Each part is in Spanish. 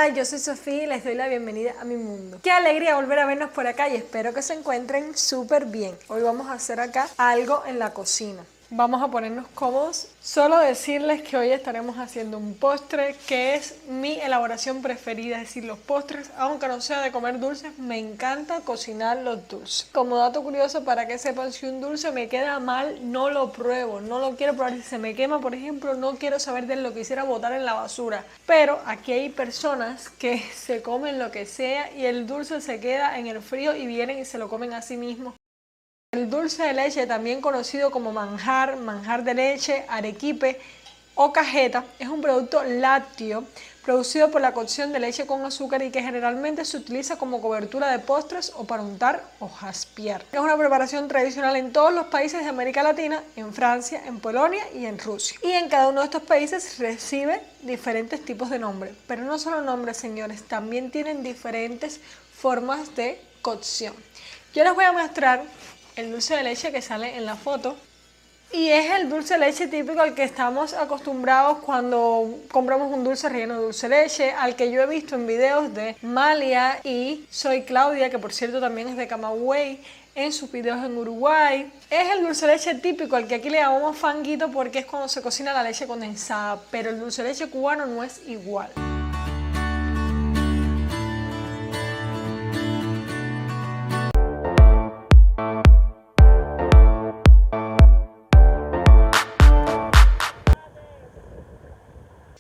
Hola, yo soy Sofía y les doy la bienvenida a mi mundo. Qué alegría volver a vernos por acá y espero que se encuentren súper bien. Hoy vamos a hacer acá algo en la cocina. Vamos a ponernos cómodos. Solo decirles que hoy estaremos haciendo un postre que es mi elaboración preferida, es decir, los postres, aunque no sea de comer dulces, me encanta cocinar los dulces. Como dato curioso, para que sepan, si un dulce me queda mal, no lo pruebo, no lo quiero probar. Si se me quema, por ejemplo, no quiero saber de él, lo quisiera botar en la basura. Pero aquí hay personas que se comen lo que sea y el dulce se queda en el frío y vienen y se lo comen a sí mismos. El dulce de leche, también conocido como manjar, manjar de leche, arequipe o cajeta, es un producto lácteo producido por la cocción de leche con azúcar y que generalmente se utiliza como cobertura de postres o para untar o jaspear. Es una preparación tradicional en todos los países de América Latina, en Francia, en Polonia y en Rusia. Y en cada uno de estos países recibe diferentes tipos de nombres. Pero no solo nombres, señores, también tienen diferentes formas de cocción. Yo les voy a mostrar el dulce de leche que sale en la foto y es el dulce de leche típico al que estamos acostumbrados cuando compramos un dulce relleno de dulce de leche, al que yo he visto en videos de Malia y Soy Claudia, que por cierto también es de Camagüey, en sus videos en Uruguay. Es el dulce de leche típico, al que aquí le llamamos fanguito porque es cuando se cocina la leche condensada, pero el dulce de leche cubano no es igual.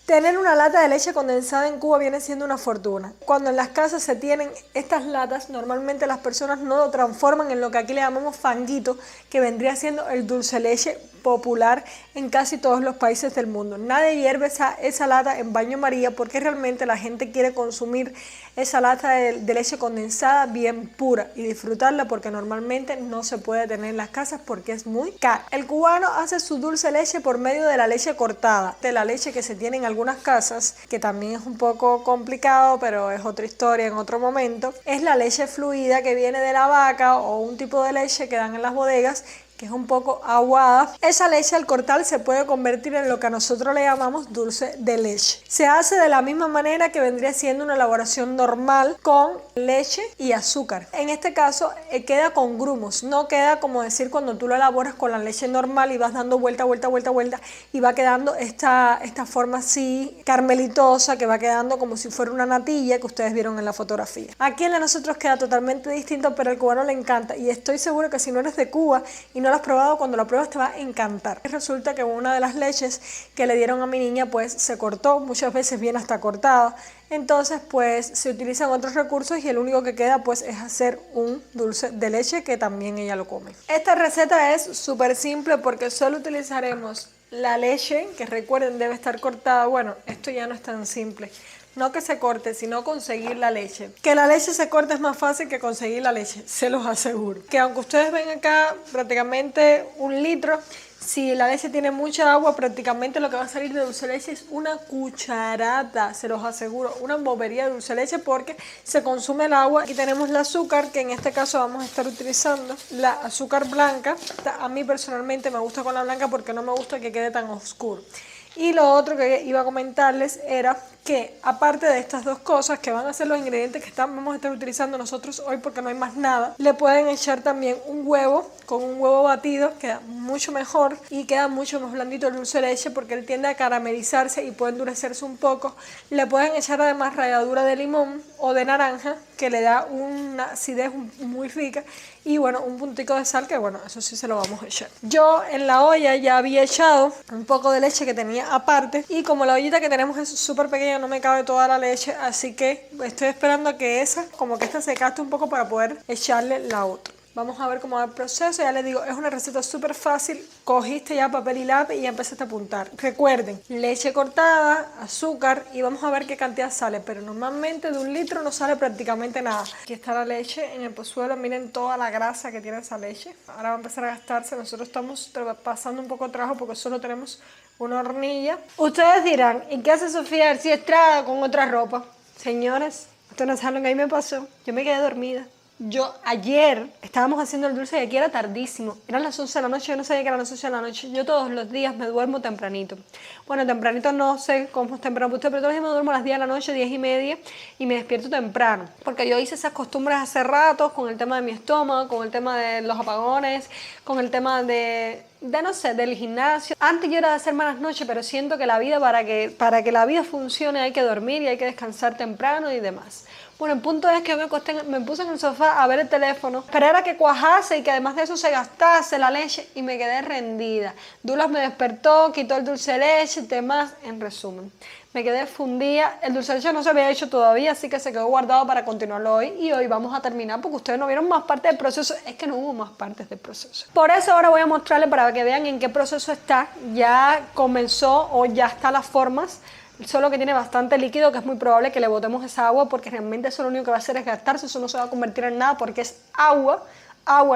Tener una lata de leche condensada en Cuba viene siendo una fortuna. Cuando en las casas se tienen estas latas, normalmente las personas no lo transforman en lo que aquí le llamamos fanguito, que vendría siendo el dulce de leche popular en casi todos los países del mundo. Nadie hierve esa lata en baño María porque realmente la gente quiere consumir esa lata de leche condensada bien pura y disfrutarla porque normalmente no se puede tener en las casas porque es muy caro. El cubano hace su dulce de leche por medio de la leche cortada, de la leche que se tiene en algunas casas, que también es un poco complicado, pero es otra historia en otro momento. Es la leche fluida que viene de la vaca o un tipo de leche que dan en las bodegas, que es un poco aguada. Esa leche al cortar se puede convertir en lo que a nosotros le llamamos dulce de leche. Se hace de la misma manera que vendría siendo una elaboración normal con leche y azúcar. En este caso queda con grumos, no queda como decir cuando tú lo elaboras con la leche normal y vas dando vuelta y va quedando esta forma así carmelitosa que va quedando como si fuera una natilla que ustedes vieron en la fotografía. Aquí en la nosotros queda totalmente distinto, pero al cubano le encanta y estoy seguro que si no eres de Cuba y no lo has probado, cuando lo pruebas te va a encantar. Resulta que una de las leches que le dieron a mi niña pues se cortó, muchas veces viene hasta cortada, entonces pues se utilizan otros recursos y el único que queda pues es hacer un dulce de leche que también ella lo come. Esta receta es súper simple porque solo utilizaremos la leche, que recuerden debe estar cortada. Bueno, esto ya no es tan simple. No que se corte, sino conseguir la leche. Que la leche se corte es más fácil que conseguir la leche, se los aseguro. Que aunque ustedes ven acá prácticamente 1 litro, si la leche tiene mucha agua, prácticamente lo que va a salir de dulce de leche es una cucharada, se los aseguro, una bobería de dulce de leche porque se consume el agua. Aquí tenemos el azúcar, que en este caso vamos a estar utilizando la azúcar blanca. A mí personalmente me gusta con la blanca porque no me gusta que quede tan oscuro. Y lo otro que iba a comentarles era que aparte de estas dos cosas que van a ser los ingredientes que vamos a estar utilizando nosotros hoy porque no hay más nada, le pueden echar también un huevo. Con un huevo batido queda mucho mejor y queda mucho más blandito el dulce de leche porque él tiende a caramelizarse y puede endurecerse un poco. Le pueden echar además ralladura de limón o de naranja que le da una acidez muy rica y bueno, un puntico de sal que bueno, eso sí se lo vamos a echar. Yo en la olla ya había echado un poco de leche que tenía aparte y como la ollita que tenemos es súper pequeña no me cabe toda la leche, así que estoy esperando a que esta se caste un poco para poder echarle la otra. Vamos a ver cómo va el proceso. Ya les digo, es una receta súper fácil. Cogiste ya papel y lápiz y ya empezaste a apuntar. Recuerden, leche cortada, azúcar y vamos a ver qué cantidad sale. Pero normalmente de 1 litro no sale prácticamente nada. Aquí está la leche en el pozuelo. Miren toda la grasa que tiene esa leche. Ahora va a empezar a gastarse. Nosotros estamos pasando un poco de trabajo porque solo tenemos una hornilla. Ustedes dirán, ¿y qué hace Sofía García Estrada con otra ropa? Señores, ustedes no saben lo que a mí me pasó. Yo me quedé dormida. Ayer estábamos haciendo el dulce y aquí era tardísimo. Eran las 11 de la noche, yo no sabía que eran las 11 de la noche. Yo todos los días me duermo tempranito. Bueno, tempranito no sé cómo es temprano para usted, pero todos los días me duermo a las 10 de la noche, 10:30, y me despierto temprano. Porque yo hice esas costumbres hace rato con el tema de mi estómago, con el tema de los apagones, con el tema de no sé, del gimnasio. Antes yo era de hacer malas noches, pero siento que la vida, para que la vida funcione, hay que dormir y hay que descansar temprano y demás. Bueno, el punto es que yo me puse en el sofá a ver el teléfono, esperar a que cuajase y que además de eso se gastase la leche y me quedé rendida. Douglas me despertó, quitó el dulce de leche y demás. En resumen, me quedé fundida. El dulce de leche no se había hecho todavía, así que se quedó guardado para continuarlo hoy. Y hoy vamos a terminar porque ustedes no vieron más partes del proceso. Es que no hubo más partes del proceso. Por eso ahora voy a mostrarles para que vean en qué proceso está. Ya comenzó o ya está las formas. Solo que tiene bastante líquido, que es muy probable que le botemos esa agua porque realmente eso lo único que va a hacer es gastarse, eso no se va a convertir en nada porque es agua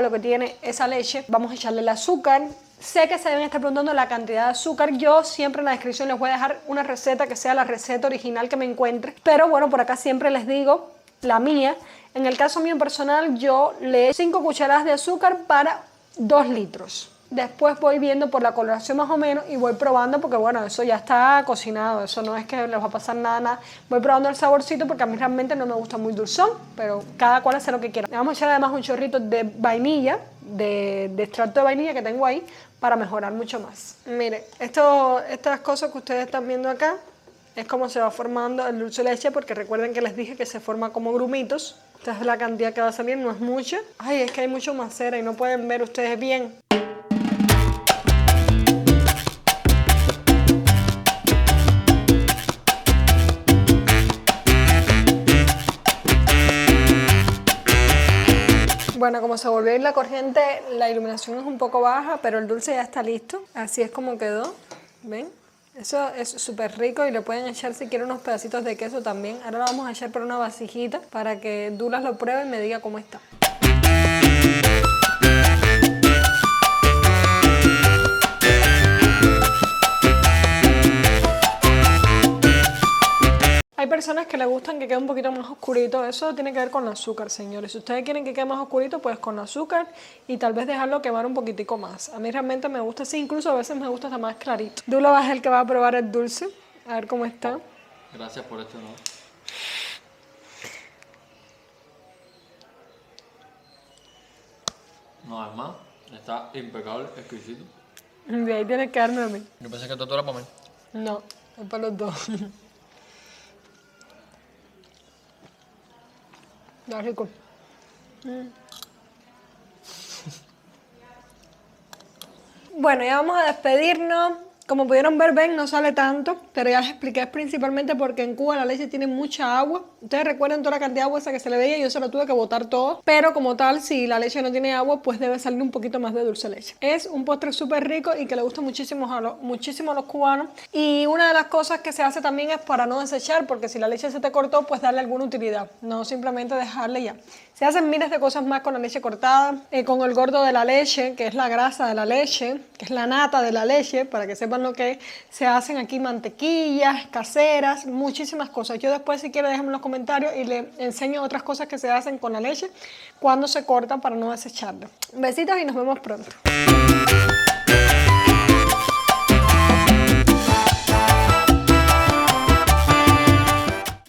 lo que tiene esa leche. Vamos a echarle el azúcar. Sé que se deben estar preguntando la cantidad de azúcar. Yo siempre en la descripción les voy a dejar una receta que sea la receta original que me encuentre. Pero bueno, por acá siempre les digo la mía. En el caso mío personal, yo le echo 5 cucharadas de azúcar para 2 litros. Después voy viendo por la coloración más o menos y voy probando porque bueno, eso ya está cocinado, eso no es que les va a pasar nada. Voy probando el saborcito porque a mí realmente no me gusta muy dulzón, pero cada cual hace lo que quiera. Le vamos a echar además un chorrito de vainilla, de extracto de vainilla que tengo ahí para mejorar mucho más. Mire, estas cosas que ustedes están viendo acá es como se va formando el dulce de leche porque recuerden que les dije que se forma como grumitos. Esta es la cantidad que va a salir, no es mucha. Ay, es que hay mucho macera y no pueden ver ustedes bien. Bueno, como se volvió a ir la corriente, la iluminación es un poco baja, pero el dulce ya está listo. Así es como quedó, ¿ven? Eso es súper rico y le pueden echar si quieren unos pedacitos de queso también. Ahora lo vamos a echar por una vasijita para que Douglas lo pruebe y me diga cómo está. Hay personas que les gustan que quede un poquito más oscurito, eso tiene que ver con el azúcar, señores. Si ustedes quieren que quede más oscurito, pues con azúcar y tal vez dejarlo quemar un poquitico más. A mí realmente me gusta así, incluso a veces me gusta hasta más clarito. Douglas es el que va a probar el dulce, a ver cómo está. Gracias por esto, ¿no? No, es más, está impecable, exquisito. De ahí tienes que darme a mí. Yo pensé que esto era para mí. No, es para los dos. Está rico. Bueno, ya vamos a despedirnos. Como pudieron ver, ven, no sale tanto, pero ya les expliqué principalmente porque en Cuba la leche tiene mucha agua. Ustedes recuerdan toda la cantidad de agua esa que se le veía, yo se lo tuve que botar todo. Pero como tal, si la leche no tiene agua, pues debe salir un poquito más de dulce leche. Es un postre súper rico y que le gusta muchísimo a los cubanos. Y una de las cosas que se hace también es para no desechar, porque si la leche se te cortó, pues darle alguna utilidad, no simplemente dejarle ya. Se hacen miles de cosas más con la leche cortada, con el gordo de la leche, que es la grasa de la leche, que es la nata de la leche, para que sepan lo que es. Se hacen aquí mantequillas caseras, muchísimas cosas. Yo después, si quieren, déjenme en los comentarios y les enseño otras cosas que se hacen con la leche cuando se corta para no desecharla. Besitos y nos vemos pronto.